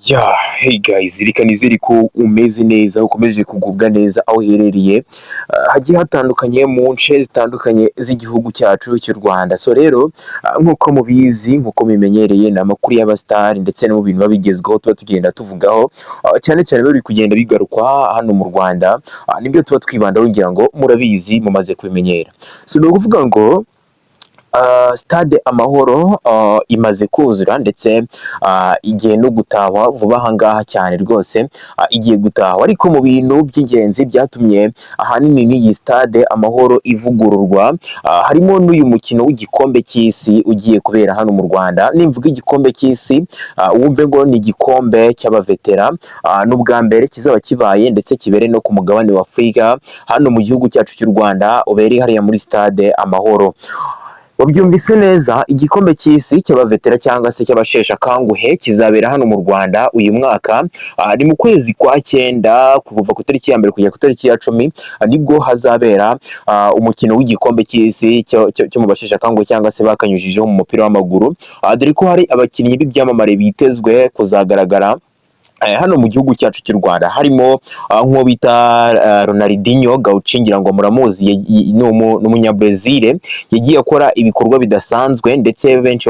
Hey guys, reka nizere ko umeze neza, ukomeje kugubwa neza aho uherereye, hagiye hatandukanye mu nce zitandukanye z'igihugu cyacu cy'u Rwanda. So rero nk'uko mubizi, nk'uko bimenyereye, ni amakuru y'abasitari ndetse no mu bintu biba bigezweho tuba tugenda tuvugaho, cyane cyane biri kugenda bigarukwa hano mu Rwanda, nibyo tuba twibandaho ngira ngo murabizi, mumaze kubimenyera. So ni ukuvuga ngo stade Amahoro imaze kuzura ndetse igiye no gutahwa vuba aha ngaha cyane rwose, igiye gutahwa, ariko mu bintu by'ingenzi byatumye ahanini n'iyi stade Amahoro ivugururwa, harimo n'uyu mukino w'igikombe cy'isi ugiye kubera hano mu Rwanda. Nimvuga igikombe cy'isi, wumve ngo ni igikombe cy'abavetera, n'ubwa mbere kizaba kibaye ndetse kibere no ku mugabane wa Afurika, hano mu gihugu cyacu cy'u Rwanda, ubereye hariya muri stade Amahoro. Wabyumvise neza, igikombe cy'isi cy'abavetera cyangwa se cy'abasheshe akanguhe kizabera hano mu Rwanda uyu mwaka, ni mu kwezi kwa cyenda, kuva ku itariki ya mbere kugera ku itariki ya cumi, nibwo hazabera umukino w'igikombe cy'isi cyo mu basheshe akanguhe cyangwa se bakanyujijeho mu mupira w'amaguru, dore ko hari abakinnyi b'ibyamamare bitezwe kuzagaragara hano mu gihugu cyacu cy'u Rwanda, harimo nk'uwo bita Ronaldinho Gaucho, ngira ngo muramuzi, ni umunyabrazil, yagiye akora ibikorwa bidasanzwe ndetse benshi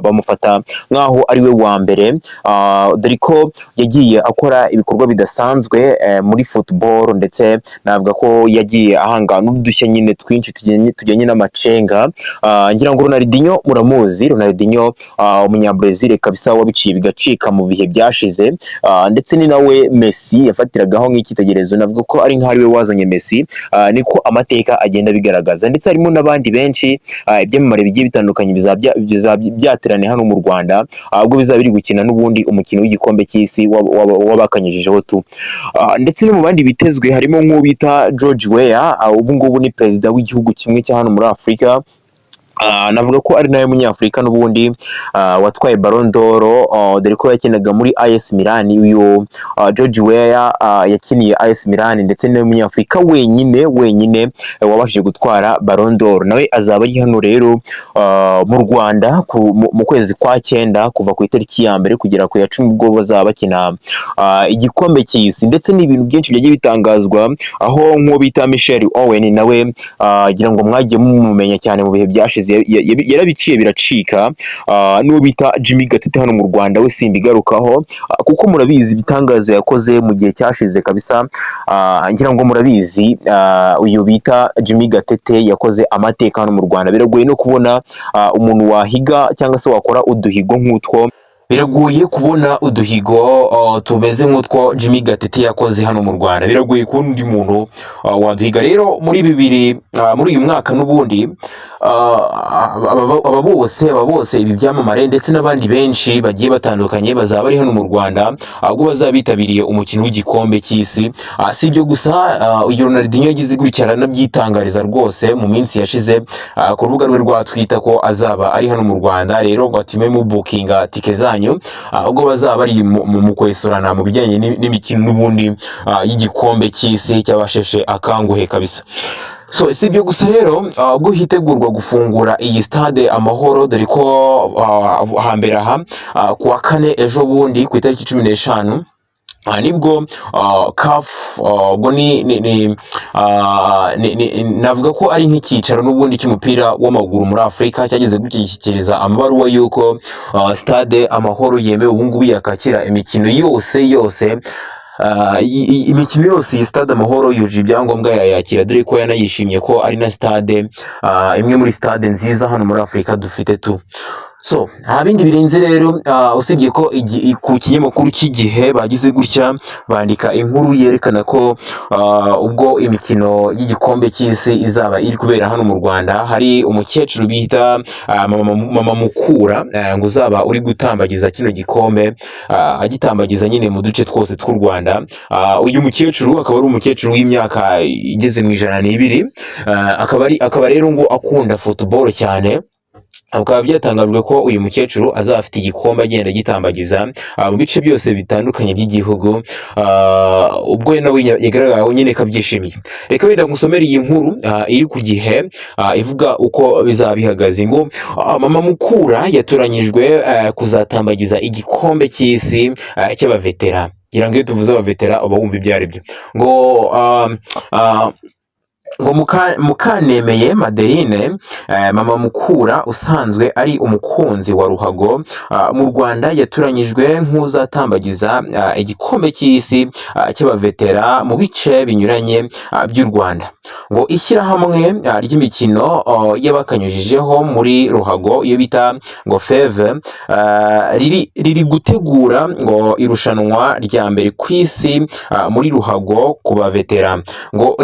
bamufata nk'aho ari we wa mbere, dore ko yagiye akora ibikorwa bidasanzwe muri football, ndetse navuga ko yagiye ahanga n'udushya nyine twinshi tujyanye n'amacenga. Ngira ngo Ronaldinho muramuzi, Ronaldinho umunyabrazil kabisa, wabiciye bigacika mu bihe byashize, ndetse ni nawe Messi yafatiragaho nk'icyitegererezo, navuga ko ari nk'ari we wazanye Messi, niko amateka agenda bigaragaza, ndetse harimo n'abandi benshi, ibyamamare bigiye bitandukanye byateraniye hano mu Rwanda, ubwo bizaba biri gukina n'ubundi umukino w'igikombe cy'isi wabakanyujijeho tu, ndetse no mu bandi bitezwe harimo nk'uwo bita George Weah, ubu ngubu ni perezida w'igihugu kimwe cya hano muri Afurika, navuga ko ari nawe munyafurika n'ubundi watwaye Ballon d'Or, dore ko yakinaga muri AS Milan. Uyu George Weah yakiniye AS Milan, ndetse nawe munyafurika wenyine wabashije gutwara Ballon d'Or. Nawe azaba ari hano rero mu Rwanda mu kwezi kwa cyenda, kuva ku itariki ya mbere kugera ku ya cumi, ubwo bazaba bakina igikombe cy'isi. Ndetse n'ibintu byinshi byagiye bitangazwa, aho nk'uwo bita Michael Owen, nawe gira ngo mwagiye mumumenya cyane mu bihe byashize, yarabiciye biracika, n'uwo bita Jimmy Gatete hano mu Rwanda we simbigarukaho, kuko murabizi ibitangaza yakoze mu gihe cyashize kabisa. Ngira ngo murabizi, uyu bita Jimmy Gatete yakoze amateka hano mu Rwanda. Biragoye no kubona umuntu wahiga cyangwa se wakora uduhigo nk'utwo, biragoye kubona uduhigo tumeze nk'utwo Jimmy Gatete yakoze hano mu Rwanda, biragoye kubona undi muntu waduhiga. Rero muri uyu mwaka n'ubundi, aba bose ibi byamamare ndetse n'abandi benshi bagiye batandukanye bazaba bari hano mu Rwanda, ubwo bazaba bitabiriye umukino w'igikombe cy'isi. Si ibyo gusa, uyu Ronaldinho yagize gutya aranabyitangariza rwose mu minsi yashize, ku rubuga rwe rwa Twitter, ko azaba ari hano mu Rwanda. Rero ngo atime mu bookinga tike zanyu, ubwo bazaba bari mu kwesurana mu bijyanye n'imikino n'ubundi y'igikombe cy'isi cy'abasheshe akanguhe kabisa. So si ibyo gusa rero, ubwo hitegurwa gufungura iyi stade Amahoro, dore ko hambere aha ku wa kane ejo bundi ku itariki 15 nibwo CAF, ubwo navuga ko ari nk'icyicaro n'ubundi cy'umupira w'amaguru muri Afurika, cyageze gushyikiriza amabaruwa y'uko stade Amahoro yemewe ubu ngubu yakakira imikino yose imikino yose. Iyi stade Amahoro yujuje ibyangombwa yayakira, dore ko yanayishimiye ko ari na stade, imwe muri stade nziza hano muri Afurika dufite tu. So nta bindi birenze rero, usibye ko ku kinyamakuru cy'Igihe bagize gutya bandika inkuru yerekana ko ubwo imikino y'igikombe cy'isi izaba iri kubera hano mu Rwanda, hari umukecuru bita Mama Mukura, ngo uzaba uri gutambagiza kino gikombe, agitambagiza nyine mu duce twose tw'u Rwanda. Uyu mukecuru akaba ari umukecuru w'imyaka igeze mu 102, akaba rero ngo akunda football cyane, bikaba byatangajwe ko uyu mukecuru azaba afite igikombe agenda gitambagiza mu bice byose bitandukanye by'igihugu, ubwo nawe yagaragara nyine ko abyishimiye. Reka wenda ngusomere iyi nkuru iri ku Gihe, ivuga uko bizaba bihagaze. Ngo Mama Mukura yatoranyijwe kuzatambagiza igikombe cy'isi cy'abavetera. Ngira ngo iyo tuvuze abavetera uba wumva ibyo ari byo. Ngo Mukanemeye Madeline, Mama Mukura usanzwe ari umukunzi wa ruhago mu Rwanda, yatoranyijwe nk'uzatambagiza igikombe cy'isi cy'abavetera mu bice binyuranye by'u Rwanda. Ngo ishyirahamwe ry'imikino y'abakanyujijeho muri ruhago iyo bita ngo FEV riri gutegura ngo irushanwa rya mbere ku isi muri ruhago ku bavetera. Ngo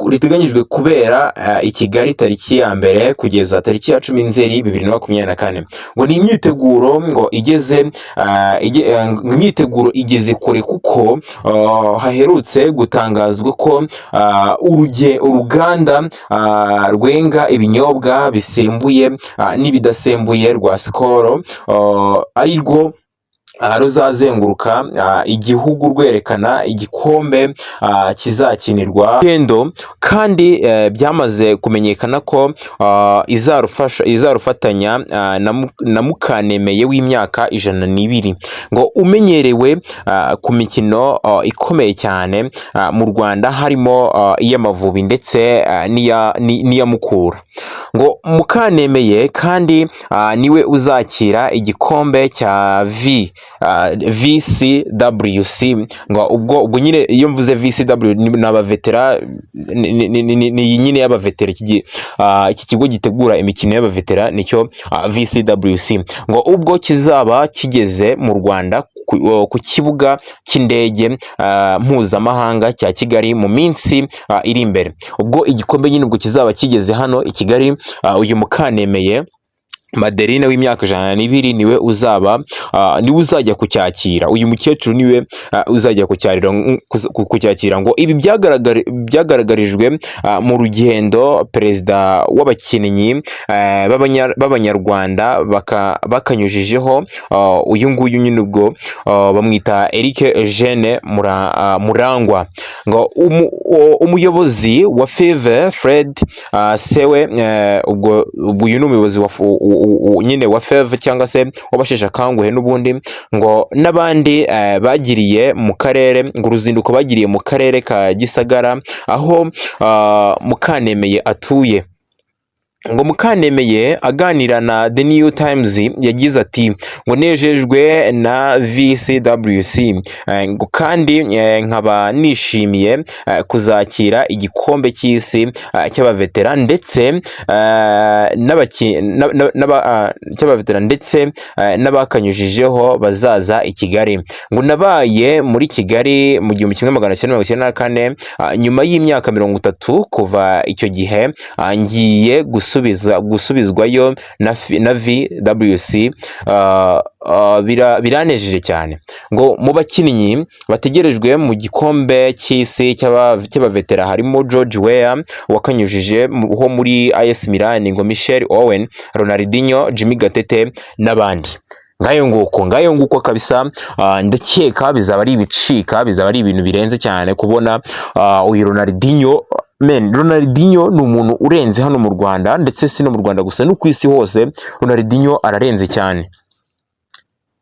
riteganyijwe kubera i Kigali tariki ya mbere kugeza tariki ya 10 Nzeri 2024. Ngo ni imyiteguro ngo imyiteguro igeze kure, kuko haherutse gutangazwa ko uruganda rwenga ibinyobwa bisembuye n'ibidasembuye rwa Skol ari rwo ruzazenguruka igihugu rwerekana igikombe kizakinirwa Kendo, kandi byamaze kumenyekana ko izarufatanya na Mukanemeye w'imyaka 102, ngo umenyerewe ku mikino ikomeye cyane mu Rwanda, harimo iy'Amavubi ndetse n'iya Mukura. Ngo Mukanemeye kandi niwe uzakira igikombe cya VCWC. ngo ubwo nyine iyo mvuze VCW ni abavetera, ni nyine y'abavetera. Iki kigo gitegura imikino y'abavetera nicyo VCWC. ngo ubwo kizaba kigeze mu Rwanda ku kibuga cy'indege mpuzamahanga cya Kigali mu minsi iri imbere. Ubwo igikombe nyine ubwo kizaba kigeze hano i Kigali, uyu Mukanemeye Madeline w'imyaka 102 niwe uzajya kucyakira. Uyu mukecuru niwe uzajya kucyakira. Ngo ibi byagaragarijwe mu rugendo perezida w'abakinnyi b'abanyarwanda bakanyujijeho. Uyu nguyu nyine ubwo bamwita Eric Eugene Murangwa. Ngo umuyobozi wa FEV Fred Sewe, ubwo uyu ni umuyobozi nyine wa FEV cyangwa se wabasheshe akanguhe n'ubundi. ngo n'abandi bagiriye mu karere, ngo uruzinduko bagiriye mu karere ka Gisagara aho Mukanemeye atuye. ngo Mukanemeye aganira na The New Times yagize ati ngo nejejwe na VCWC, ngo kandi nkaba nishimiye kuzakira igikombe cy'isi cy'abavetera ndetse n'abakanyujijeho bazaza i Kigali. ngo nabaye muri Kigali mu 1994, nyuma y'imyaka 30 kuva icyo gihe ngiye gusubizwayo na VWC. Biranejeje cyane. ngo mu bakinnyi bategerejwe mu gikombe cy'isi cy'abavetera harimo George Weah wakanyujije ho muri AS Milan, ngo Michael Owen, Ronaldinho, Jimmy Gatete n'abandi. ngayo nguko kabisa. Ndakeka bizaba ari ibicika, bizaba ari ibintu birenze cyane kubona uyu Ronaldinho. Ronaldinho ni umuntu urenze hano mu Rwanda, ndetse si no mu Rwanda gusa no ku isi hose. Ronaldinho ararenze cyane.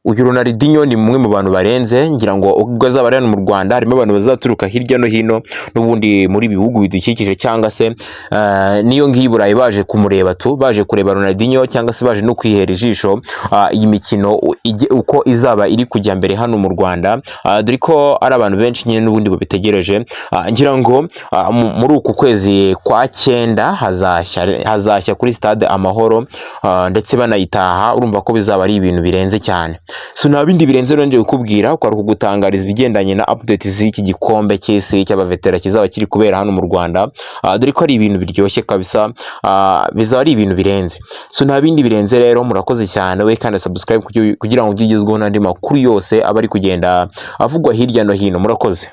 Uyu Ronaldinho ni mumwe mu bantu barenze. Ngira ngo ubwo azaba ari hano mu Rwanda harimo abantu bazaturuka hirya no hino n'ubundi muri bihugu bidukikije, cyangwa se niyo ngiyi Burayi baje kumureba baje kureba Ronaldinho, cyangwa se baje no kwihera ijisho iyi mikino uko izaba iri kujya mbere hano mu Rwanda. Dore ko ari abantu benshi nyine n'ubundi babitegereje. Ngira ngo muri uku kwezi kwa 9 hazashya kuri stade Amahoro, ndetse banayitaha. Urumva ko bizaba ari ibintu birenze cyane. So nta bindi birenze rero nje kukubwira ko ari kugutangariza ibigendanye na update z'iki gikombe cy'isi cy'abavetera kizaba kiri kubera hano mu Rwanda. Dore ko ari ibintu biryoshye kabisa, bizaba ari ibintu birenze. So nta bindi birenze rero, murakoze cyane. We kandi subscribe kugira ngo ugezweho n'andi makuru yose aba ari kugenda avugwa hirya no hino. Murakoze.